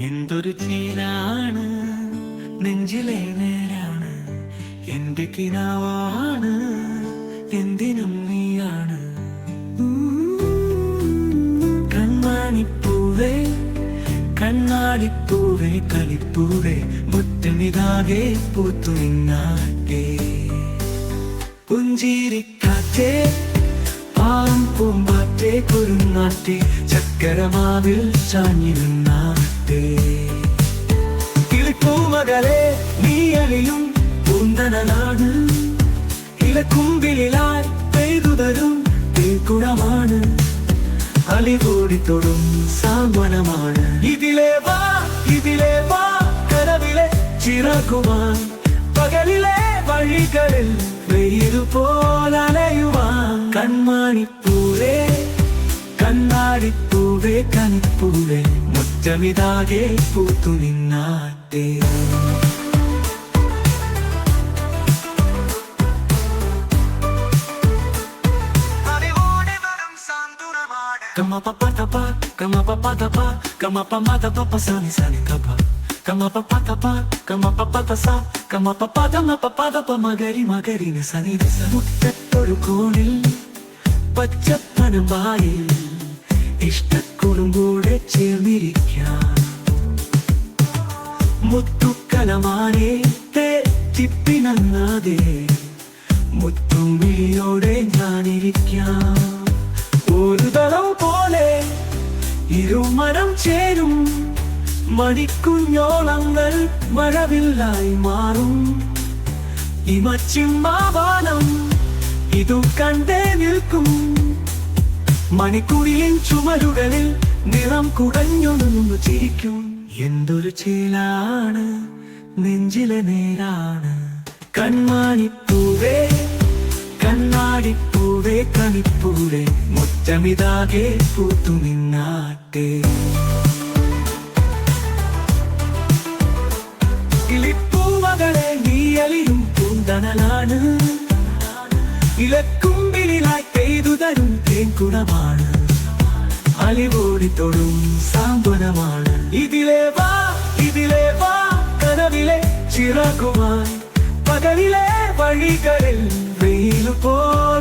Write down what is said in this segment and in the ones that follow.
എന്തൊരു ചേലാണ് നെഞ്ചിലെ നേരാണ്, എന്റെ കിനാവാണ്, എന്തിനും നീയാണ്. കൺമണിപ്പൂവേ കണ്ണാടിപ്പൂവേ കളിപ്പൂവേ മുറ്റമിതാകെ പൂത്തു നിന്നാട്ടെ. പുഞ്ചിരിക്കാറ്റേ പാം പൂമ്പാറ്റേ കുരുങ്ങാറ്റെ ചക്കരമാവിൽ ചാഞ്ഞിരുന്നാട്ടെ. കിളിപ്പൂമകളെ നീ അലിയും പൂന്തനലാണ്, ഇലക്കുമ്പിലായി പെയ്തുതരും തീക്കുടമാണ്, അലികൂടിത്തൊടും സാന്ത്വനമാണ്. ഇതിലേ വാ കനവിലെ ചിറകുവാൻ, പകലിലെ വഴികളിൽ വെയിലുപോലലയുവാൻ. കൺമണിപ്പൂവേ കണ്ണാടിപ്പൂവേ കനിപ്പൂവേ മുറ്റമിതാകെ പൂത്തു നിന്നാട്ടെ. Kama papa tapa, kama papa tapa, kama papa tapa sani sani tapa. Kama papa tapa, kama papa tasa, kama papa tapa magari magari ne sani desa. മുറ്റത്തൊരു കോണിൽ പച്ചപ്പനമ്പായിൽ ഇഷ്ടക്കുറുമ്പൂടെ ചേർന്നിരിക്കാം. മുത്തുക്കലമാനെ തെറ്റിപ്പിണങ്ങാതെ മുത്തുമിഴിയോടെ ഞാനിരിക്കാം. ഒരു തളം പോലെ ഇരുമരം ചേരും, മണിക്കുഞ്ഞോളങ്ങൾ മഴവില്ലായി മാറും. ഇമച്ചിമ്മാവാനം ഇതു കണ്ടേ നിൽക്കും, മണിക്കുടിലിൻ ചുമരുകളിൽ നിറം കുടഞ്ഞൊന്നു ചിരിക്കും. എന്തൊരു ചേലാണ് നെഞ്ചിലെ നേരാണ്, കൺമണിപ്പൂവേ കണ്ണാടിപ്പൂവേ കണിപ്പൂവേ മുറ്റമിതാകെ പൂത്തു നിന്നാട്ടെ. കിളിപ്പൂമകളെ നീ അലിയും പൂന്തണലാണ്, ഇലക്കുമ്പിലായി പെയ്തുതരും തേൻകുടമാണ്, അലിവോടിത്തൊടും സാന്ത്വനമാണ്. ഇതിലേ വാ കനവിലെ ചിറകുമായി, പകലിലെ വഴികളിൽ വെയിലുപോലലയുവാൻ.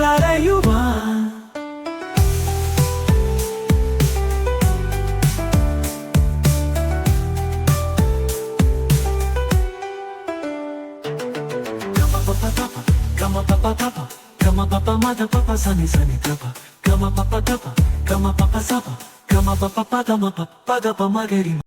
Kama papa tapa, kama papa mata papa sani sani tapa. Kama papa tapa, kama papa sapa, kama papa tapa magari.